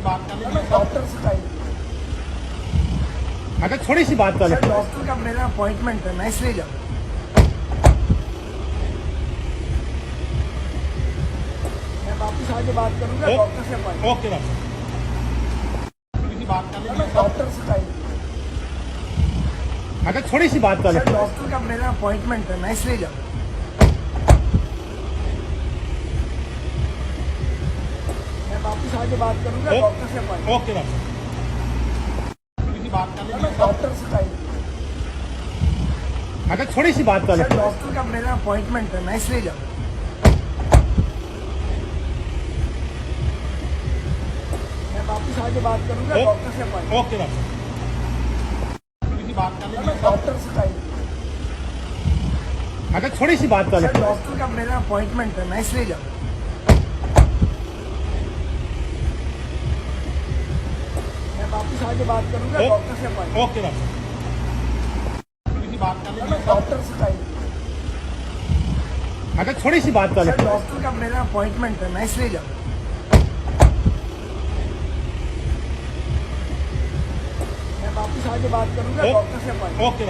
बात कर मैं डॉक्टर से का अगर थोड़ी सी बात कर ले। डॉक्टर का मेरा अपॉइंटमेंट है, मैं इसलिए जाऊँ। मैं वापस आके बात करूंगा डॉक्टर से अपॉइंटमेंट। ओके बात कर ले। मैं डॉक्टर से का अगर थोड़ी सी बात कर ले। डॉक्टर का मेरा अपॉइंटमेंट है, मैं इसलिए जाऊँ। मैं वापस आके बात करूंगा डॉक्टर से अपॉइंटमेंट। ओके बात कर ले। मैं डॉक्टर से का अगर थोड़ी सी बात कर ले। डॉक्टर का मेरा अपॉइंटमेंट है, मैं इसलिए जाऊँ। मैं वापस आके बात करूंगा डॉक्टर से अपॉइंटमेंट। ओके बात कर ले। मैं डॉक्टर से का अगर थोड़ी सी बात कर ले। डॉक्टर का मेरा अपॉइंटमेंट है, मैं इसलिए जाऊँ। मैं वापस आके बात करूंगा डॉक्टर से अपॉइंटमेंट। ओके बात कर ले। मैं डॉक्टर से का अगर थोड़ी सी बात कर ले। डॉक्टर का मेरा अपॉइंटमेंट है, मैं इसलिए जाऊँ। मैं वापस आके बात करूंगा डॉक्टर से अपॉइंटमेंट। ओके